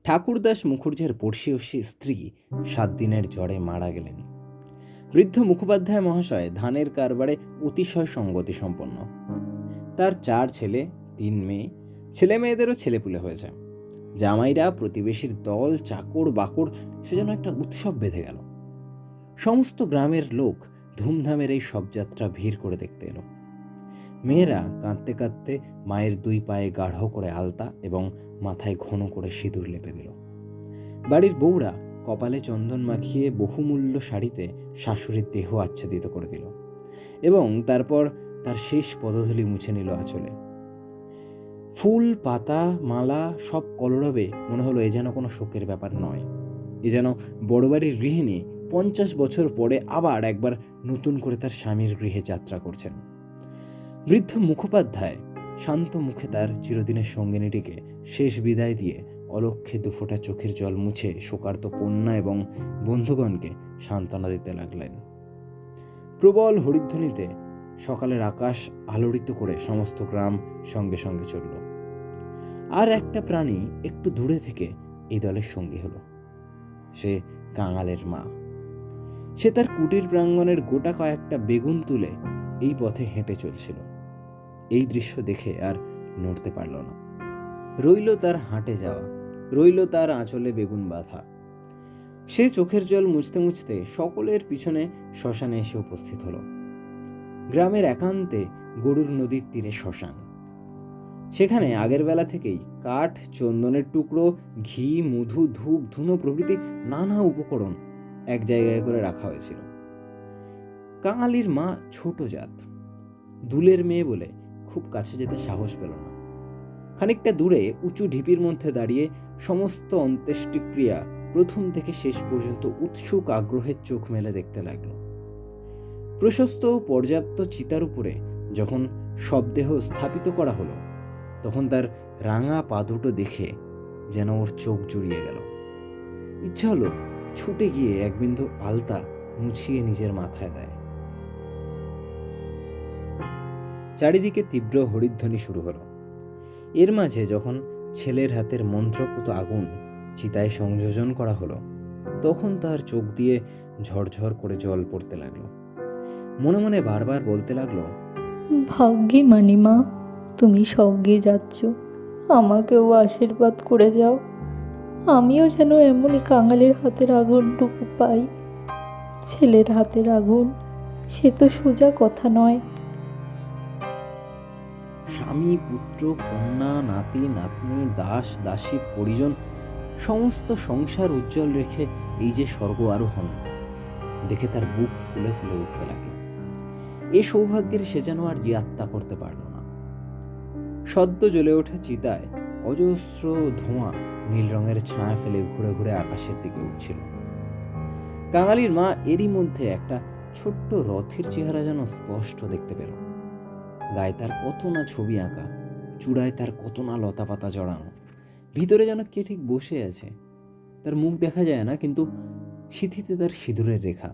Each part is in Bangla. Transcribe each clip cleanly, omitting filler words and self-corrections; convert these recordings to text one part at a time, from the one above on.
ঠাকুরদাস মুখুর্জের পড়শিয়সী স্ত্রী 7 দিনের জ্বরে মারা গেলেন। বৃদ্ধ মুখোপাধ্যায় মহাশয় ধানের কারবারে অতিশয় সঙ্গতি সম্পন্ন। তার 4 ছেলে 3 মেয়ে, ছেলে মেয়েদেরও ছেলেপুলে হয়েছে। জামাইরা, প্রতিবেশীর দল, চাকর বাকর, সে যেন একটা উৎসব বেঁধে গেল। সমস্ত গ্রামের লোক ধুমধামের এই শবযাত্রা ভিড় করে দেখতে এলো। মেয়েরা কাঁদতে কাঁদতে মায়ের 2 পায়ে গাঢ় করে আলতা এবং মাথায় ঘন করে সিঁদুর লেপে দিল। বাড়ির বউরা কপালে চন্দন মাখিয়ে বহুমূল্য শাড়িতে শাশুড়ির দেহ আচ্ছাদিত করে দিল এবং তারপর তার শেষ পদধূলি মুছে নিল আঁচলে। ফুল, পাতা, মালা সব কলরবে মনে হলো এ যেন কোনো শোকের ব্যাপার নয়। এ যেন বড় বাড়ির গৃহিণী 50 বছর পরে আবার একবার নতুন করে তার স্বামীর গৃহে যাত্রা করছেন। বৃদ্ধ মুখোপাধ্যায় শান্ত মুখে তার চিরদিনের সঙ্গিনীটিকে শেষ বিদায় দিয়ে অলক্ষ্যে 2 ফোঁটা চোখের জল মুছে শোকার্ত কন্যা এবং বন্ধুগণকে সান্ত্বনা দিতে লাগলেন। প্রবল হরিধ্বনিতে সকালের আকাশ আলোড়িত করে সমস্ত গ্রাম সঙ্গে সঙ্গে চলল। আর একটা প্রাণী একটু দূরে থেকে এই দলের সঙ্গী হলো। সে কাঙালের মা। সে তার কুটির প্রাঙ্গণের গোটা কয়েকটা বেগুন তুলে এই পথে হেঁটে চলছিল। এই দৃশ্য দেখে আর নড়তে পারল না। রইল তার হাঁটে যাওয়া, রইল তার আঁচলে বেগুন বাঁধা। সে চোখের জল মুছতে মুছতে সকলের পিছনে শ্মশানে এসে উপস্থিত হলো। গ্রামের একান্তে গরুর নদীর তীরে শ্মশান। সেখানে আগের বেলা থেকেই কাঠ, চন্দনের টুকরো, ঘি, মধু, ধূপ, ধুনো প্রভৃতি নানা উপকরণ এক জায়গায় করে রাখা হয়েছিল। কাঙালির মা ছোট জাত, দুলের মেয়ে বলে খুব কাছে যেতে সাহস পেল না। খানিকটা দূরে উঁচু ঢিপির মধ্যে দাঁড়িয়ে সমস্ত অন্ত্যেষ্টিক্রিয়া প্রথম থেকে শেষ পর্যন্ত উৎসুক আগ্রহের চোখ মেলে দেখতে লাগলো। প্রশস্ত পর্যাপ্ত চিতার উপরে যখন শবদেহ স্থাপিত করা হলো, তখন তার রাঙা পা দুটো দেখে যেন ওর চোখ জুড়িয়ে গেল। ইচ্ছা হলো ছুটে গিয়ে এক বিন্দু আলতা মুছিয়ে নিজের মাথায় দেয়। চারিদিকে তীব্র হরিধ্বনি শুরু হলো। এর মাঝে যখন ছেলের হাতের মন্ত্রপুত আগুন চিতায় সংযোজন করা হলো, তখন তার চোখ দিয়ে ঝরঝর করে জল পড়তে লাগলো। মনে মনে বারবার বলতে লাগলো, ভাগ্যে মানিমা, তুমি স্বর্গে যাচ্ছ, আমাকেও আশীর্বাদ করে যাও। আমিও যেন এমনই কাঙালের হাতের আগুনটুকু পাই। ছেলের হাতের আগুন, সে তো সোজা কথা নয়। স্বামী, পুত্র, কন্যা, নাতি নাতনি, দাস দাসী, পরিজন, সমস্ত সংসার উজ্জ্বল রেখে এই যে স্বর্গ আরোহণ দেখে তার বুক ফুলে ফুলে উঠতে লাগলো। এ সৌভাগ্যের সে যেন আর ইয়াত্তা করতে পারল না। সদ্য জ্বলে ওঠা চিতায় অজস্র ধোঁয়া নীল রঙের ছায়া ফেলে ঘুরে ঘুরে আকাশের দিকে উঠছিল। কাঙালির মা এরই মধ্যে একটা ছোট্ট রথের চেহারা যেন স্পষ্ট দেখতে পেল। গায়ে তার কত না ছবি আঁকা, চূড়ায় তার কত না লতা পাতা জড়ানো, ভিতরে যেন কে ঠিক বসে আছে। তার মুখ দেখা যায় না, কিন্তু সিঁথিতে তার সিঁদুরের রেখা,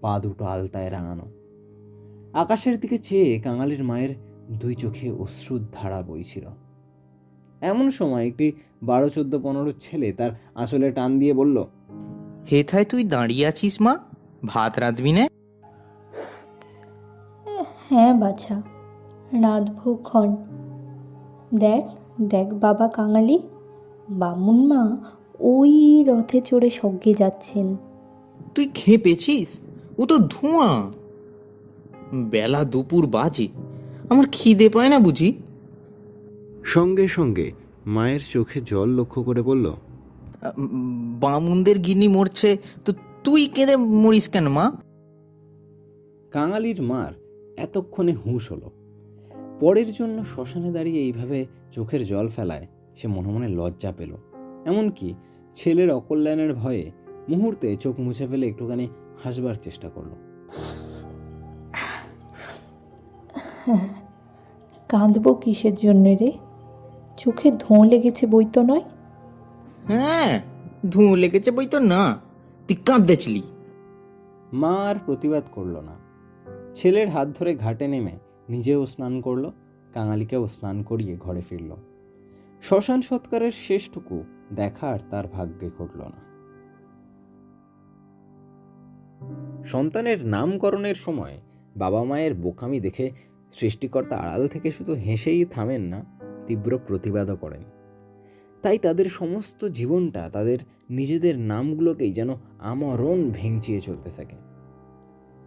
পা দুটো আলতায় রাঙানো। আকাশের দিকে চেয়ে কাঙালির মায়ের 2 চোখে অশ্রুর ধারা বইছিল। এমন সময় একটি 12-14-15 ছেলে তার আঁচলে টান দিয়ে বলল, হেথায় তুই দাঁড়িয়ে আছিস মা? ভাত রাঁধবি না? হ্যাঁ বাছা, রাঁধবো ক্ষণ। দেখ দেখ বাবা কাঙালি, বামুন মা ওই রথে চড়ে স্বর্গে যাচ্ছেন। তুই খেপেছিস? ও তো ধোঁয়া। বেলা দুপুর বাজে, আমার খিদে পায় না বুঝি? সঙ্গে সঙ্গে মায়ের চোখে জল লক্ষ্য করে বলল, বামুনদের গিন্নি মরছে, তো তুই কেঁদে মরিস কেন মা? কাঙালির মার এতক্ষণে হুঁশ হলো। পরের জন্য শ্মশানে দাঁড়িয়ে এইভাবে চোখের জল ফেলায় সে মনে মনে লজ্জা পেল। এমনকি ছেলের অকল্যাণের ভয়ে মুহূর্তে চোখ মুছে ফেলে একটুখানি হাসবার চেষ্টা করলো। কাঁদবো কিসের জন্য রে? চোখে ধোঁ লেগেছে বই তো নয়। হ্যাঁ, ধুঁ লেগেছে বই তো না, তুই কাঁদতেছিলি। মা আর প্রতিবাদ করল না। ছেলের হাত ধরে ঘাটে নেমে নিজেও স্নান করলো, কাঙালিকেও স্নান করিয়ে ঘরে ফিরল। শ্মশান সৎকারের শেষটুকু দেখার তার ভাগ্যে ঘটল না। সন্তানের নামকরণের সময় বাবা মায়ের বোকামি দেখে সৃষ্টিকর্তা আড়াল থেকে শুধু হেসেই থামেন না, তীব্র প্রতিবাদও করেন। তাই তাদের সমস্ত জীবনটা তাদের নিজেদের নামগুলোকেই যেন আমরণ ভেঙচিয়ে চলতে থাকে।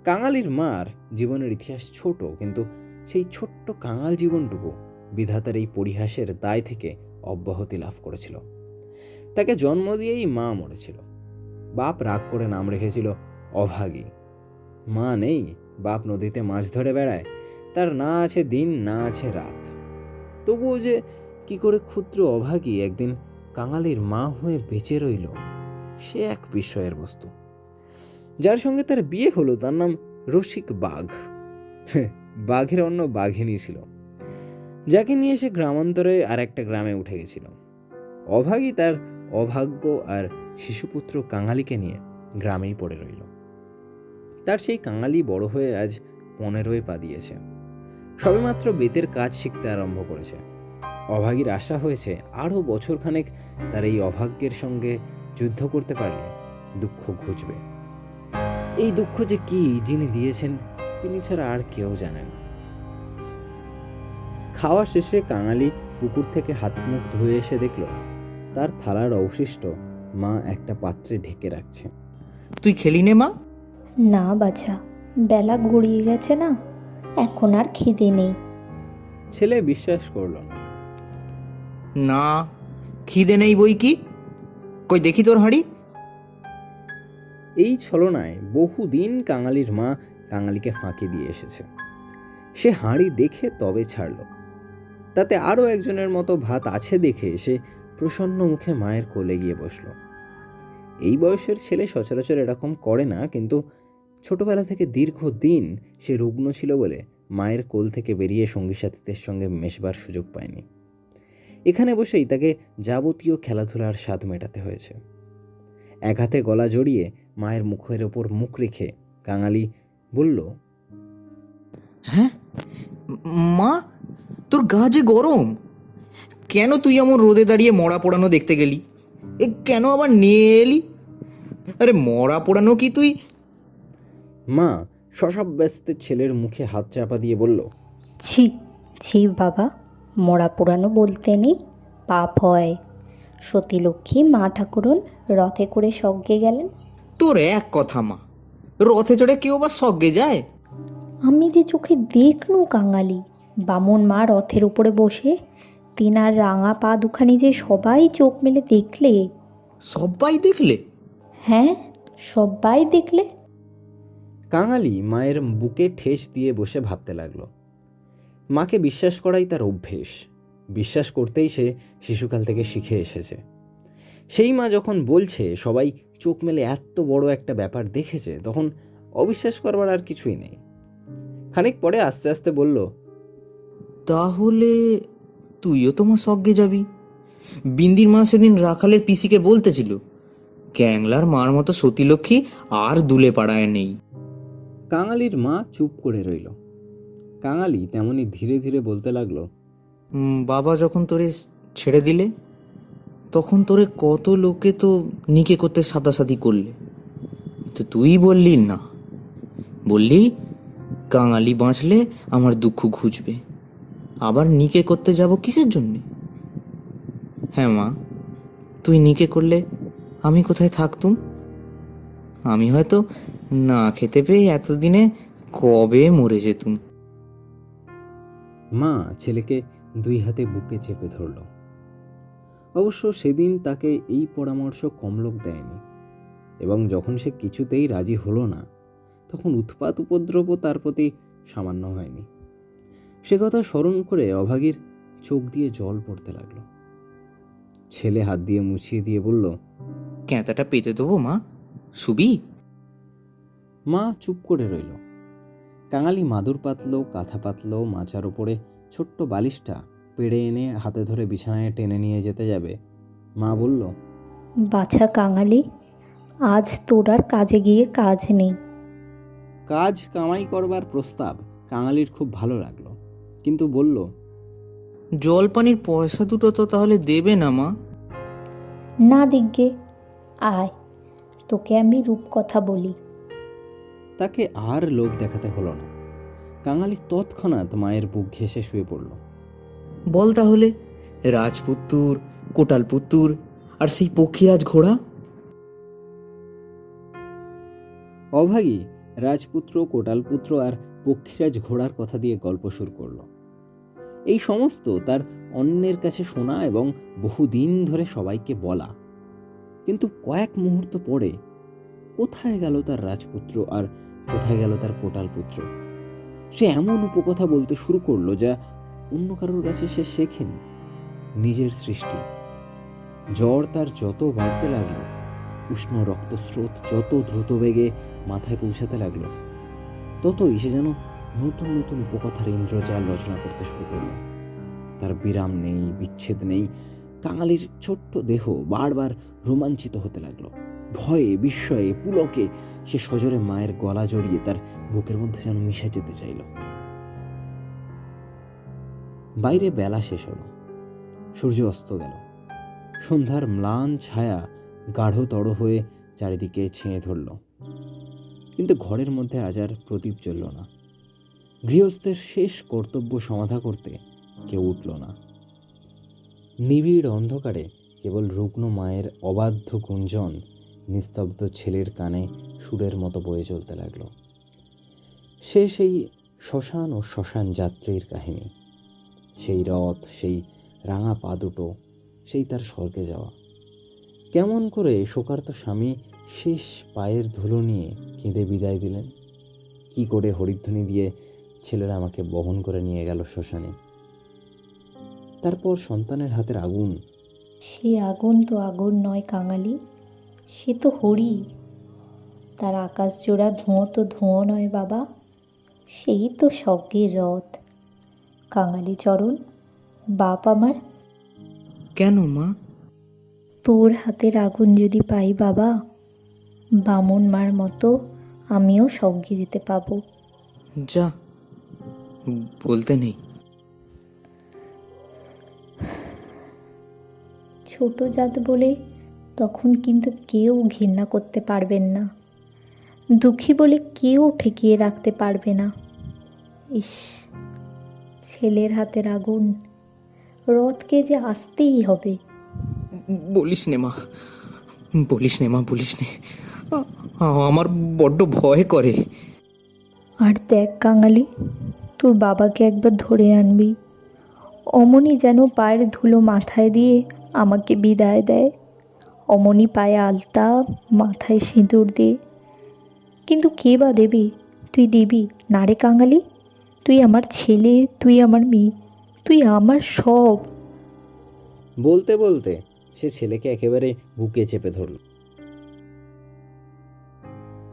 কাঙালির মার জীবনের ইতিহাস ছোট, কিন্তু সেই ছোট্ট কাঙাল জীবনটুকু বিধাতার এই পরিহাসের দায় থেকে অব্যাহতি লাভ করেছিল। তাকে জন্ম দিয়েই মা মরেছিল। বাপ রাগ করে নাম রেখেছিল অভাগী। মা নেই, বাপ নদীতে মাছ ধরে বেড়ায়, তার না আছে দিন না আছে রাত। তবুও যে কি করে ক্ষুদ্র অভাগী একদিন কাঙালির মা হয়ে বেঁচে রইল, সে এক বিস্ময়ের বস্তু। যার সঙ্গে তার বিয়ে হলো তার নাম রসিক বাঘ। বাঘের অন্য বাঘিনী ছিল, যাকে নিয়ে সে গ্রামান্তরে আর একটা গ্রামে উঠে গেছিল। অভাগী তার অভাগ্য আর শিশুপুত্র কাঙালিকে নিয়ে গ্রামেই পড়ে রইল। তার সেই কাঙালি বড় হয়ে আজ 15 পা দিয়েছে, সবেমাত্র বেতের কাজ শিখতে আরম্ভ করেছে। অভাগীর আশা হয়েছে আরও বছরখানেক তার এই অভাগ্যের সঙ্গে যুদ্ধ করতে পারলে দুঃখ ঘুচবে। এই দুঃখ যে কি যিনি দিয়েছেন তিনি ছাড়া আর কেউ জানেন না। খাওয়া শেষে কাঙালি পুকুর থেকে হাত মুখ ধুয়ে এসে দেখল তার থালার অবশিষ্ট মা একটা পাত্রে ঢেকে রাখছে। তুই খেলি নে মা? না বাছা, বেলা গড়িয়ে গেছে না, এখন আর খিদে নেই। ছেলে বিশ্বাস করল না। না, খিদে নেই বই কি? কই দেখি তোর হাঁড়ি। এই ছলনায় বহুদিন কাঙালির মা কাঙালিকে ফাঁকি দিয়ে এসেছে। সে হাঁড়ি দেখে তবে ছাড়ল। তাতে আরও একজনের মতো ভাত আছে দেখে সে প্রসন্ন মুখে মায়ের কোলে গিয়ে বসল। এই বয়সের ছেলে সচরাচর এরকম করে না, কিন্তু ছোটবেলা থেকে দীর্ঘদিন সে রুগ্ন ছিল বলে মায়ের কোল থেকে বেরিয়ে সঙ্গী সাথীদের সঙ্গে মেশবার সুযোগ পায়নি। এখানে বসেই তাকে যাবতীয় খেলাধুলার স্বাদ মেটাতে হয়েছে। এক হাতে গলা জড়িয়ে মায়ের মুখের ওপর মুখ রেখে কাঙালি বলল, হ্যাঁ মা, তোর গা যে গরম, কেন তুই এমন রোদে দাঁড়িয়ে মরা পোড়ানো দেখতে গেলি? এ কেন আবার নিয়ে এলি? আরে মরা পোড়ানো কি তুই? মা শশব ব্যস্ত ছেলের মুখে হাত চাপা দিয়ে বলল, ছি ছি বাবা, মরা পোড়ানো বলতে নেই, পাপ হয়। সতীলক্ষ্মী মা ঠাকুরন রথে করে স্বর্গে গেলেন। তোর এক কথা মা, রথে চড়ে কেউ বা স্বর্গে যায়? আমি যে চোখে দেখনু কাঙালি, বামন মা রথের উপরে বসে তিনার রাঙা পা দুখানি যে সবাই চোখ মেলে দেখলে। সবাই দেখলে? হ্যাঁ, সবাই দেখলে। কাঙালি মায়ের বুকে ঠেস দিয়ে বসে ভাবতে লাগলো। মাকে বিশ্বাস করাই তার অভ্যেস। বিশ্বাস করতেই সে শিশুকাল থেকে শিখে এসেছে। সেই মা যখন বলছে সবাই চোখ মেলে এত বড় একটা ব্যাপার দেখেছে, তখন অবিশ্বাস করবার আর কিছুই নেই। খানিক পরে আস্তে আস্তে বলল, তাহলে তুইও তোমার স্বর্গে যাবি। বিন্দির মা সেদিন রাখালের পিসিকে বলতেছিল, ক্যাংলার মার মতো সতীলক্ষ্মী আর দুলে পাড়ায় নেই। কাঙালির মা চুপ করে রইল। কাঙালি তেমনি ধীরে ধীরে বলতে লাগলো, বাবা যখন তোরে ছেড়ে দিলে তখন তোরে কত লোকে তো নিকে করতে সাদাসাদি করলে, তো তুই বললি না, বললি কাঙালি বাঁচলে আমার দুঃখ ঘুচবে, আবার নিকে করতে যাব কিসের জন্যে? হ্যাঁ মা, তুই নিকে করলে আমি কোথায় থাকতুম? আমি হয়তো না খেতে পেয়ে এতদিনে কবে মরে যেতুম। মা ছেলেকে 2 হাতে বুকে চেপে ধরল। অবশ্য সেদিন তাকে এই পরামর্শ কমলোক দেয়নি, এবং যখন সে কিছুতেই রাজি হলো না, তখন উৎপাত উপদ্রবও তার প্রতি সামান্য হয়নি। সে কথা স্মরণ করে অভাগীর চোখ দিয়ে জল পড়তে লাগলো। ছেলে হাত দিয়ে মুছিয়ে দিয়ে বলল, ক্যাঁতাটা পেতে দেবো মা, শুবি? মা চুপ করে রইল। কাঙালি মাদুর পাতলো, কাঁথা পাতলো, মাচার উপরে ছোট্ট বালিশটা পেড়ে এনে হাতে ধরে বিছানায় টেনে নিয়ে যেতে যাবে। মা বলল, বাছা কাঙালি, আজ তোর আর কাজে গিয়ে কাজ নেই। কাজ কামাই করবার প্রস্তাব কাঙালির খুব ভালো লাগলো, কিন্তু বলল, জলপানির পয়সা দুটো তো তাহলে দেবে না মা? না দিগ্গে, আয়, তোকে আমি রূপকথা বলি। তাকে আর লোভ দেখাতে হলো না। কাঙালি তৎক্ষণাৎ মায়ের বুক ঘেঁষে শুয়ে পড়ল। বল তাহলে, রাজপুত্তুর, কোটালপুত্তুর আর সেই পক্ষীরাজ ঘোড়া? অভাগী রাজপুত্র, কোটালপুত্র আর পক্ষীরাজ ঘোড়ার কথা দিয়ে গল্প শুরু করল। এই সমস্ত তার অন্যের কাছে শোনা এবং বহুদিন ধরে সবাইকে বলা। কিন্তু কয়েক মুহূর্ত পরে কোথায় গেল তার রাজপুত্র আর কোথায় গেল তার কোটালপুত্র? সে এমন উপকথা বলতে শুরু করলো যা অন্য কারোর কাছে সে শেখেনি, নিজের সৃষ্টি। জ্বর তার যত বাড়তে লাগলো, উষ্ণ রক্তস্রোত যত দ্রুত বেগে মাথায় পৌঁছাতে লাগলো, ততই সে যেন নতুন নতুন উপকথার ইন্দ্রজাল রচনা করতে শুরু করলো। তার বিরাম নেই, বিচ্ছেদ নেই। কাঙালির ছোট্ট দেহ বারবার রোমাঞ্চিত হতে লাগলো। ভয়ে, বিস্ময়ে, পুলকে সে সজোরে মায়ের গলা জড়িয়ে তার বুকের মধ্যে যেন মিশে যেতে চাইল। বাইরে বেলা শেষ হলো, সূর্য অস্ত গেল। সন্ধ্যার ম্লান ছায়া গাঢ়তর হয়ে চারিদিকে ছেয়ে ধরল। কিন্তু ঘরের মধ্যে আজ আর প্রদীপ জ্বলল না। গৃহস্থের শেষ কর্তব্য সমাধা করতে কেউ উঠল না। নিবিড় অন্ধকারে কেবল রুগ্ন মায়ের অবাধ্য গুঞ্জন নিস্তব্ধ ছেলের কানে সুরের মতো বয়ে চলতে লাগলো। সে সেই শ্মশান ও শ্মশান যাত্রীর কাহিনী, সেই রথ, সেই রাঙা পা দুটো, সেই তার স্বর্গে যাওয়া। কেমন করে শোকার্ত স্বামী শেষ পায়ের ধুলো নিয়ে কেঁদে বিদায় দিলেন? কি করে হরিধ্বনি দিয়ে ছেলেরা আমাকে বহন করে নিয়ে গেল শ্মশানে? তারপর সন্তানের হাতের আগুন। সে আগুন তো আগুন নয় কাঙালি, সে তো হরি। তার আকাশ জোড়া ধোঁয়া তো ধোঁয়া নয় বাবা, সেই তো স্বর্গের রথ। কাঙালি চরণ, বাপ আমার, কেন মা? তোর হাতের আগুন যদি পাই বাবা, বামন মার মতো আমিও স্বর্গে যেতে পাবো। যা, বলতে নেই। ছোট জাত বলে তখন কিন্তু কেউ ঘৃণা করতে পারবেন না, দুঃখী বলে কেউ ঠেকিয়ে রাখতে পারবে না। ইস, ছেলের হাতের আগুন, রথকে যে আসতেই হবে। বলিস নে মা, বলিস নে মা, বলিস নে। আমার বড্ড ভয় করে। আর দেখ কাঙালি, তোর বাবাকে একবার ধরে আনবি। অমনি যেন পায়ের ধুলো মাথায় দিয়ে আমাকে বিদায় দেয়, অমনি পায়ে আলতা, মাথায় সিঁদুর দে। কিন্তু কে বা দেবে? তুই দিবি না রে কাঙালি? তুই আমার ছেলে, তুই আমার মেয়ে, তুই আমার সব। বলতে বলতে সে ছেলেকে একেবারে বুকে চেপে ধরল।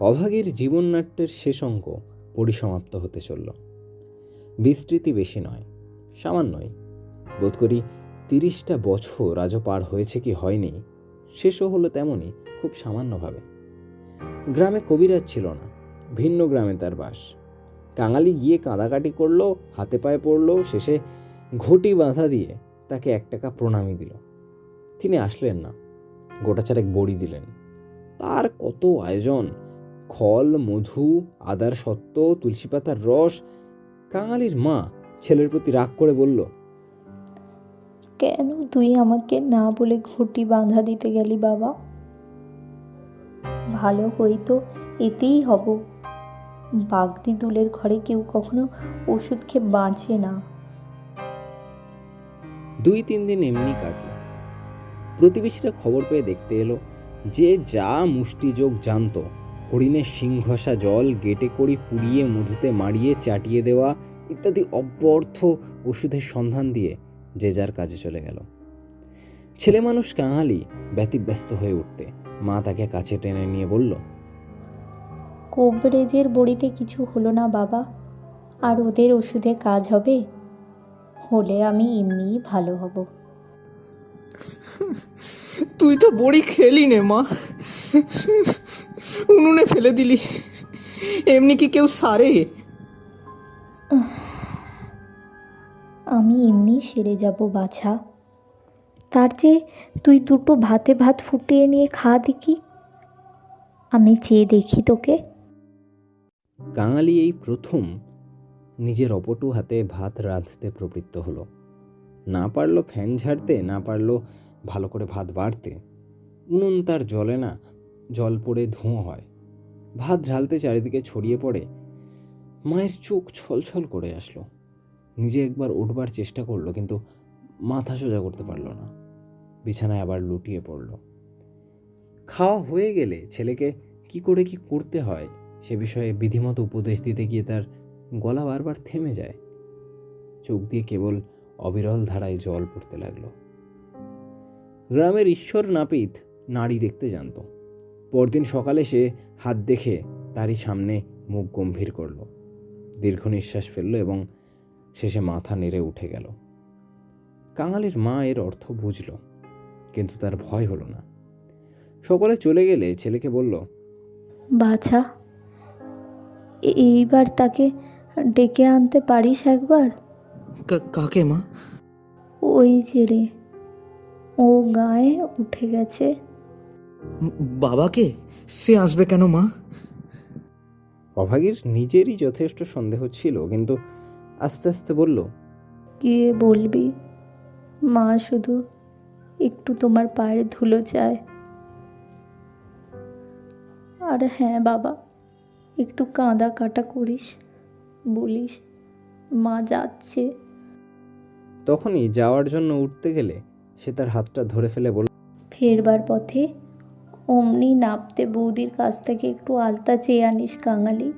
অভাগীর জীবননাট্যের শেষ অঙ্ক পরিসমাপ্ত হতে চলল। বিস্তৃতি বেশি নয়, সামান্যই। বোধ করি 30টা বছর আজও পার হয়েছে কি হয়নি, শেষও হলো তেমনই, খুব সামান্যভাবে। গ্রামে কবিরাজ ছিল না, ভিন্ন গ্রামে তার বাস। কাঙালি গিয়ে কাঁদাকাটি করলো, হাতে পায়ে পড়লো, শেষে ঘটি বাঁধা দিয়ে তাকে 1 টাকা প্রণামী দিল। তিনি আসলেন না, গোটাচারেক বড়ি দিলেন। তার কত আয়োজন, খল, মধু, আদার সত্ত্ব, তুলসী পাতার রস। কাঙালির মা ছেলের প্রতি রাগ করে বলল, কেন তুই আমাকে না বলে ঘটি বাঁধা দিতে গেলি বাবা? ভালো হইতো এতেই হব। বাগদি দুলের ঘরে কেউ কখনো ওষুধ খেয়ে বাঁচে না। 2-3 দিন এমনি কাটল। প্রতিবেশীরা খবর পেয়ে দেখতে এলো। যে যা মুষ্টিযোগ জানত, হরিণের সিংঘষা জল গেটে করি পুড়িয়ে মধুতে মাড়িয়ে চাটিয়ে দেওয়া ইত্যাদি অব্যর্থ ওষুধের সন্ধান দিয়ে যে যার কাজে চলে গেল। ছেলে মানুষ কাঙালি ব্যতিব্যস্ত হয়ে উঠতে মা তাকে কাছে টেনে নিয়ে বলল, কোবরেজের বড়িতে কিছু হলো না বাবা, আর ওদের ওষুধে কাজ হবে? হলে আমি এমনিই ভালো হব। তুই তো বড়ি খেলি নে মা, উনুনে ফেলে দিলি। এমনি কি কেউ সারে? আমি এমনি সেরে যাব বাছা। তার চেয়ে তুই দুটো ভাতে ভাত ফুটিয়ে নিয়ে খা দেখি, আমি চেয়ে দেখি তোকে। কাঙালি এই প্রথম নিজের অপটু হাতে ভাত রাঁধতে প্রবৃত্ত হলো। না পারলো ফ্যান ঝাড়তে, না পারলো ভালো করে ভাত বাড়তে। উনুন তার জ্বলে না, জল পড়ে ধোঁয়া হয়। ভাত ঢালতে চারিদিকে ছড়িয়ে পড়ে। মায়ের চোখ ছলছল করে আসলো। নিজে একবার উঠবার চেষ্টা করলো, কিন্তু মাথা সোজা করতে পারলো না। বিছানায় আবার লুটিয়ে পড়ল। খাওয়া হয়ে গেলে ছেলেকে কি করে কি করতে হয় সে বিষয়ে বিধিমতো উপদেশ দিতে গিয়ে তার গলা বারবার থেমে যায়। চোখ দিয়ে কেবল অবিরল ধারায় জল পড়তে লাগলো। গ্রামের ঈশ্বর নাপিত নাড়ি দেখতে জানত। পরদিন সকালে সে হাত দেখে তারই সামনে মুখ গম্ভীর করল, দীর্ঘ নিঃশ্বাস ফেলল এবং শেষে মাথা নেড়ে উঠে গেল। কাঙালির মা এর অর্থ বুঝল, কিন্তু তার ভয় হলো না। সকলে চলে গেলে ছেলেকে বলল, বাছা, এইবার তাকে ডেকে আনতে পারিস একবার? কাকে মা? ওই যে রে, ও গায়ে উঠে গেছে। বাবাকে? সে আসবে কেন মা? অভাগীর নিজেরই যথেষ্ট সন্দেহ ছিল, কিন্তু আস্তে আস্তে বলল, গিয়ে বলবি মা শুধু একটু তোমার পায়ের ধুলো চায়। আর হ্যাঁ বাবা, একটু কাঁদা কাটা করিস, বলিস মা যাচ্ছে। তখনই যাওয়ার জন্য উঠতে গেলে সে তার হাতটা ধরে ফেলে বলল, ফেরবার পথে অমনি নাপতে বৌদির কাছ থেকে একটু আলতা চেয়ে আনিস কাঙালি।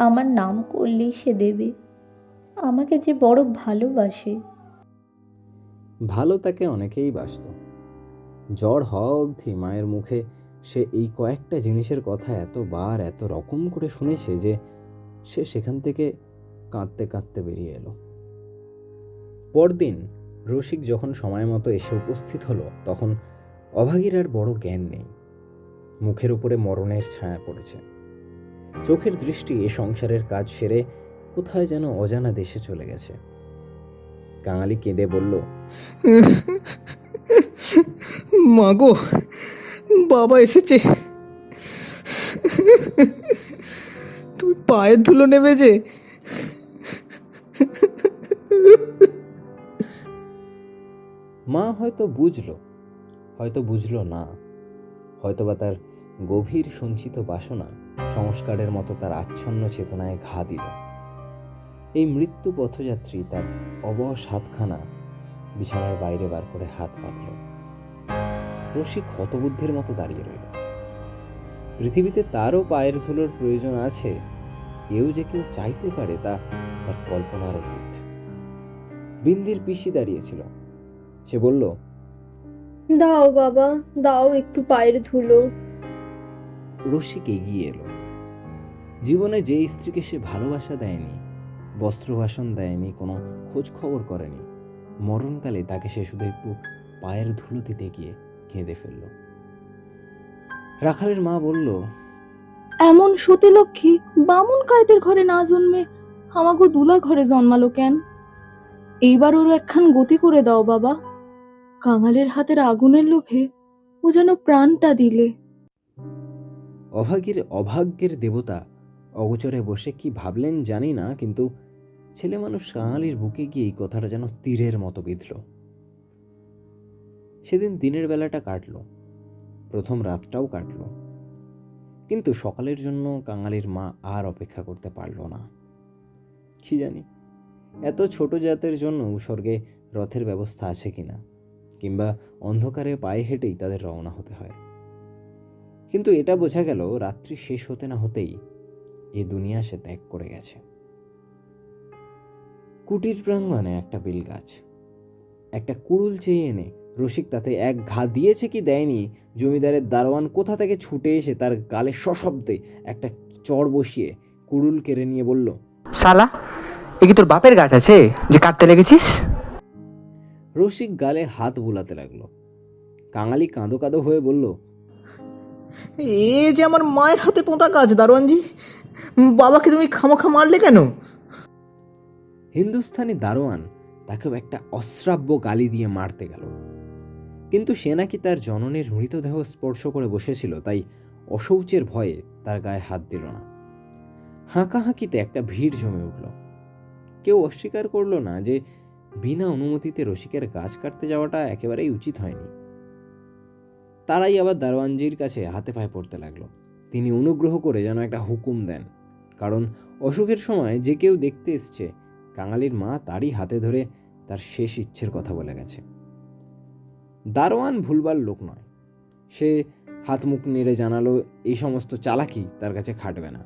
আমার নাম করলেই সে দেবে, আমাকে যে বড় ভালোবাসে। ভালো তাকে অনেকেই বাসত। জ্বর হওয়া অবধি মায়ের মুখে সে এই কয়েকটা জিনিসের কথা এতবার এত রকম করে শুনেছে যে সে সেখান থেকে কাঁদতে কাঁদতে বেরিয়ে এলো। পরদিন রসিক যখন সময় মতো এসে উপস্থিত হলো, তখন অভাগীর আর বড় জ্ঞান নেই। মুখের উপরে মরণের ছায়া পড়েছে। চোখের দৃষ্টি এ সংসারের কাজ সেরে কোথায় যেন অজানা দেশে চলে গেছে। কাঙালি কেঁদে বলল, মাগো, বাবা এসেছে। তুমি পায়ের ধুলো নেবে যে? মা হয়তো বুঝলো, হয়তো বুঝলো না। হয়তোবা তার গভীর সঞ্চিত বাসনা সংস্কারের মতো তার আচ্ছন্ন চেতনায় ঘা দিল। এই মৃত্যু পথযাত্রী তার অবশ হাতখানা বিছানার বাইরে বার করে হাত বাঁধল। রসিক হতবুদ্ধির মতো দাঁড়িয়ে রইল। পৃথিবীতে তারও পায়ের ধুলোর প্রয়োজন আছে, এও যে কেউ চাইতে পারে তা তার কল্পনার অতীত। বিন্দির পিসি দাঁড়িয়েছিল। সে বলল, দাও বাবা, দাও একটু পায়ের ধুলো। রসিক এগিয়ে এলো। জীবনে যে স্ত্রীকে সে ভালোবাসা দেয়নি, বস্ত্রবাসন দেয়নি, কোনো খোঁজ খবর করেনি, মরণকালে তাকে সে শুধু একটু পায়ের ধুলো দিতে গিয়ে কেঁদে ফেলল। রাখালের মা বলল, এমন সতী লক্ষ্মী বামুন কায়দের ঘরে না জন্মে আমাগো দুলা ঘরে জন্মালো কেন? এইবার ওর একখান গতি করে দাও বাবা। কাঙালের হাতের আগুনের লোভে ও যেন প্রাণটা দিলে। অভাগীর অভাগ্যের দেবতা অগোচরে বসে কি ভাবলেন জানি না, কিন্তু ছেলে মানুষ কাঙালির বুকে গিয়ে এই কথাটা যেন তীরের মতো বিঁধল। সেদিন দিনের বেলাটা কাটল, প্রথম রাতটাও কাটল, কিন্তু সকালের জন্য কাঙালির মা আর অপেক্ষা করতে পারল না। কি জানি এত ছোট জাতের জন্য স্বর্গে রথের ব্যবস্থা আছে কিনা, কিংবা অন্ধকারে পায়ে হেঁটেই তাদের রওনা হতে হয়। কিন্তু এটা বোঝা গেল রাত্রি শেষ হতে না হতেই এ দুনিয়া সে ত্যাগ করে গেছে। কুটির প্রাঙ্গণে একটা বেল গাছ, একটা কুড়ুল চেয়ে এনে রসিক তাতে এক ঘা দিয়েছে কি দেয়নি, জমিদারের দারোয়ান কোথা থেকে ছুটে এসে তার গালে সশব্দে একটা চড় বসিয়ে কুড়ুল কেড়ে নিয়ে বলল, শালা, এ কি তোর বাপের গাছ আছে যে কাটতে লেগেছিস? রসিক গালে হাত বুলাতে লাগলো। কাঙালি কাঁদো কাঁদো হয়ে বলল, এ যে আমার মায়ের হাতে পোঁতা গাছ দারোয়ানজি। বাবাকে তুমি খামোখা মারলে কেন? হিন্দুস্থানি দারোয়ান তাকেও একটা অশ্রাব্য গালি দিয়ে মারতে গেল। কিন্তু সে নাকি তার জননীর মৃতদেহ স্পর্শ করে বসেছিল, তাই অশৌচের ভয়ে তার গায়ে হাত দিল না। হাঁকাহাঁকিতে একটা ভিড় জমে উঠল। কেউ অস্বীকার করল না যে বিনা অনুমতিতে রসিকের গাছ কাটতে যাওয়াটা একেবারেই উচিত হয়নি। তারাই আবার দারোয়ানজির কাছে হাতে পায়ে পড়তে লাগলো। তিনি অনুগ্রহ করে যেন একটা হুকুম দেন, কারণ অসুখের সময় যে কেউ দেখতে এসছে কাঙালির মা তারই হাতে ধরে তার শেষ ইচ্ছের কথা বলে গেছে। দারোয়ান ভুলবার লোক নয়। সে হাত মুখ নেড়ে জানালো এই সমস্ত চালাকি তার কাছে খাটবে না।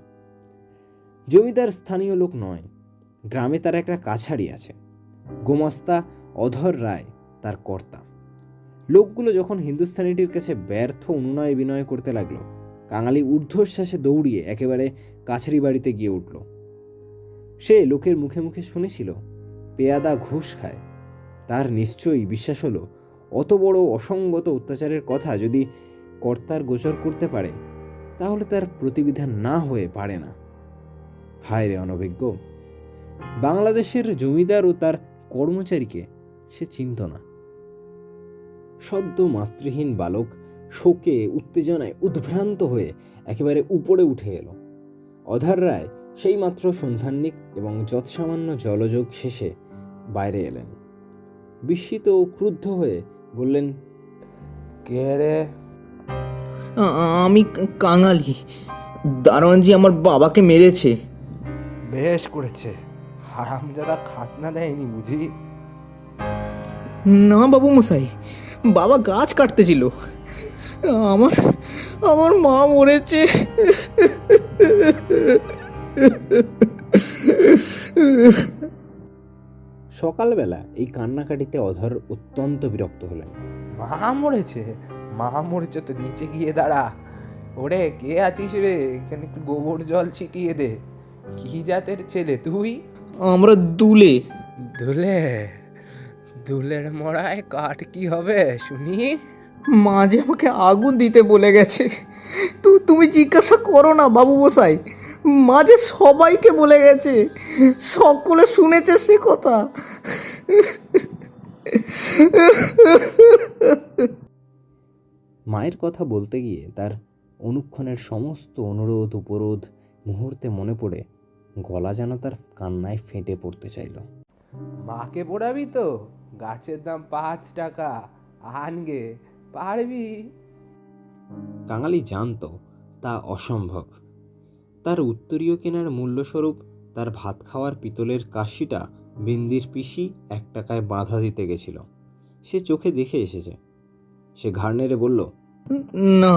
জমিদার স্থানীয় লোক নয়, গ্রামে তার একটা কাছারি আছে। গোমস্তা অধর রায় তার কর্তা। লোকগুলো যখন হিন্দুস্থানিটির কাছে ব্যর্থ অনুনয় বিনয় করতে লাগলো, কাঙালি ঊর্ধ্বশ্বাসে দৌড়িয়ে একেবারে কাছারি বাড়িতে গিয়ে উঠল। সে লোকের মুখে মুখে শুনেছিল পেয়াদা ঘুষ খায়। তার নিশ্চয়ই বিশ্বাস হলো অত বড় অসঙ্গত অত্যাচারের কথা যদি কর্তার গোচর করতে পারে, তাহলে তার প্রতিবিধান না হয়ে পারে না। হায় রে অনভিজ্ঞ! বাংলাদেশের জমিদার ও তার কর্মচারীকে সে চিনত না। সদ্য মাতৃহীন বালক শোকে উত্তেজনায় উদ্ভ্রান্ত হয়ে একেবারে উপরে উঠে এলো। অধর রায় সেই মাত্র সন্ধানিক এবং যৎসামান্য জলযোগ শেষে বাইরে এলেন। বিস্মিত ও ক্রুদ্ধ হয়ে বললেন, কে রে? আমি কাঙালি। দারোয়ানজি আমার বাবাকে মেরেছে। বেশ করেছে, হারামজাদা খাজনা দেয়নি বুঝি? না বাবু মশাই, বাবা গাছ কাটতেছিল। আমার আমার মা মরেছে। সকালবেলা এই কান্নাকাটিতে অধর অত্যন্ত বিরক্ত হলেন। মা মরেছে? মা মরেছে তো নিচে গিয়ে দাঁড়া। ওরে কে আছিস রে? এখানে একটু গোবর জল ছিটিয়ে দে। কি জাতের ছেলে তুই? আমরা দুলে। দুলে? দুলের মরায় কাঠ কি হবে শুনি? মা যে আমাকে আগুন দিতে বলে গেছে। তুমি জিজ্ঞাসা করো না বাবু মশাই, মা যে সবাইকে বলে গেছে, সকলে শুনেছে সে কথা। মায়ের কথা বলতে গিয়ে তার অনুক্ষণের সমস্ত অনুরোধ উপরোধ মুহূর্তে মনে পড়ে গলা যেন তার কান্নায় ফেটে পড়তে চাইল। মাকে পড়াবি তো? গাছের দাম 5 টাকা। আনগে পারবি? কাঙালি জানত তা অসম্ভব। তার উত্তরীয় কেনার মূল্যস্বরূপ তার ভাত খাওয়ার পিতলের কাশিটা বিন্দির পিসি 1 টাকায় বাঁধা দিতে গেছিল। সে চোখে দেখে এসেছে। সে ঘাড় নেড়ে বলল, না।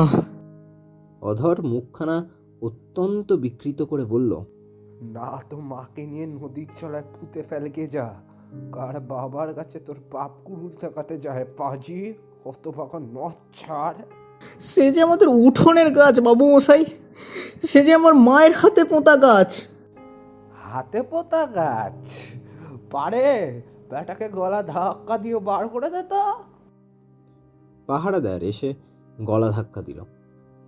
অধর মুখখানা অত্যন্ত বিকৃত করে বলল, না তো মাকে নিয়ে নদীর চলায় পুঁতে ফেলকে যা। কার বাবার কাছে তোর পাপ কুড়ুল থাকাতে যায় পাজি হতভাগা নচ্ছাড়। সে যে আমাদের উঠোনের গাছ বাবু মশাই, সে যে আমার মায়ের হাতে পোঁতা গাছ। হাতে পোতা গাছ? পারে বেটাকে গলা ধাক্কা দিয়ে বার করে দে তো। পাহারাদার এসে গলা ধাক্কা দিল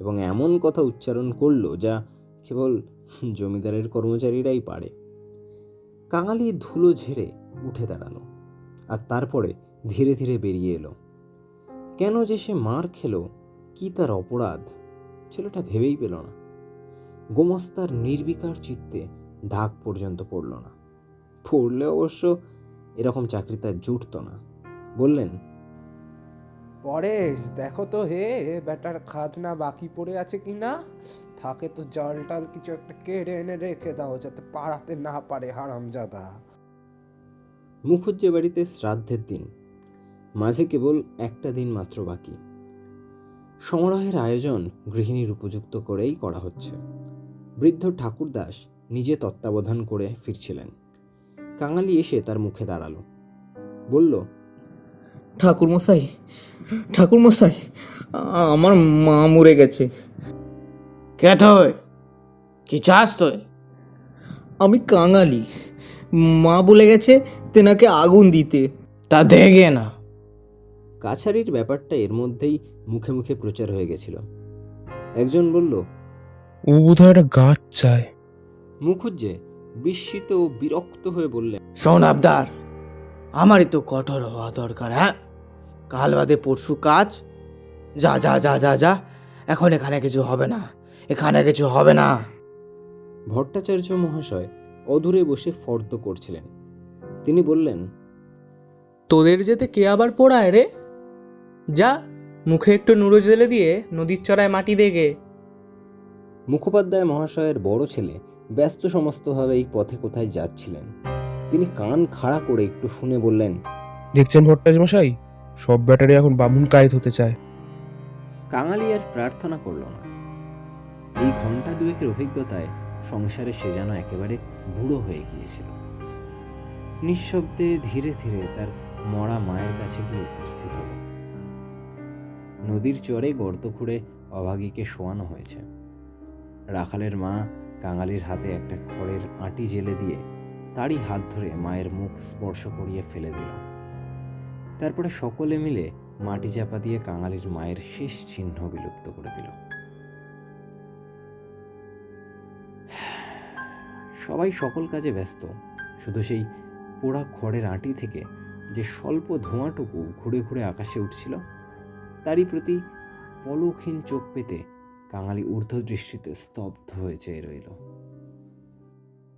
এবং এমন কথা উচ্চারণ করল যা কেবল জমিদারের কর্মচারীরাই পারে। কাঙালি ধুলো ঝেড়ে উঠে দাঁড়ালো আর তারপরে ধীরে ধীরে বেরিয়ে এলো। কেন যে সে মার খেলো, কি তার অপরাধ, ছেলেটা ভেবেই পেল না। গোমস্তার নির্বিকার চিত্তে দাগ পর্যন্ত পড়ল না। পড়লে অবশ্য এরকম চাকরি তার জুটত না। বললেন, পরেশ দেখো তো হে বেটার খাজনা বাকি পড়ে আছে কিনা। থাকে তো জল টল কিছু একটা কেড়ে এনে রেখে দাও, যাতে পাড়াতে না পারে হারামজাদা। মুখুজ্জে বাড়িতে শ্রাদ্ধের দিন, মাঝে কেবল একটা দিন মাত্র বাকি। সমারোহের আয়োজন গৃহিণীর উপযুক্ত করেই করা হচ্ছে। বৃদ্ধ ঠাকুরদাস নিজে তত্ত্বাবধান করে ফিরছিলেন। কাঙালি এসে তার মুখে দাঁড়ালো, বলল, ঠাকুরমশাই, ঠাকুরমশাই, আমার মা মরে গেছে। কে তুই? কি চাস তুই? আমি কাঙালি। মা বলে গেছে তেনাকে আগুন দিতে। তা দেখে না। কাছারির ব্যাপারটা এর মধ্যেই মুখে মুখে প্রচার হয়ে গেছিল। একজন বলল, ও বোধহয় একটা গাছ চায়। মুখুজ্জে বিস্মিত ও বিরক্ত হয়ে বললেন, শোন আবদার, আমারই তো কঠোর হওয়া দরকার। হ্যাঁ, কাল বাদে পরশু কাজ। যা যা যা যা যা, এখন এখানে কিছু হবে না, এখানে কিছু হবে না। ভট্টাচার্য মহাশয় অদূরে বসে ফর্দ করছিলেন। তিনি বললেন, তোদের যেতে কে আবার পোড়ায় রে? যা, মুখে একটু নুড়ো জেলে দিয়ে নদীর চড়ায় মাটি দেগে। মুখোপাধ্যায় মহাশয়ের বড় ছেলে ব্যস্ত সমস্তভাবে এই পথে কোথায় যাচ্ছিলেন। তিনি কান খাড়া করে একটু শুনে বললেন, দেখছেন ভট্টাচার্য মশাই, সব ব্যাটারি এখন বামুন কায়েত হতে চায়। কাঙালি আর প্রার্থনা করল না। এই ঘন্টা দুয়েকের অভিজ্ঞতায় সংসারে সে যেন একেবারে বুড়ো হয়ে গিয়েছিল। নিঃশব্দে ধীরে ধীরে তার মরা মায়ের কাছে গিয়ে উপস্থিত হল। নদীর চরে গর্ত খুঁড়ে অভাগীকে শোয়ানো হয়েছে। রাখালের মা কাঙালির হাতে একটা খড়ের আঁটি জেলে দিয়ে তারই হাত ধরে মায়ের মুখ স্পর্শ করিয়ে ফেলে দিল। তারপরে সকলে মিলে মাটি চাপা দিয়ে কাঙালির মায়ের শেষ চিহ্ন বিলুপ্ত করে দিল। সবাই সকল কাজে ব্যস্ত, শুধু সেই পোড়া খড়ের আঁটি থেকে যে স্বল্প ধোঁয়াটুকু ঘুরে ঘুরে আকাশে উঠছিল তারই প্রতি পলকহীন চোখ পেতে কাঙালি ঊর্ধ্ব দৃষ্টিতে স্তব্ধ হয়ে চেয়ে রইল।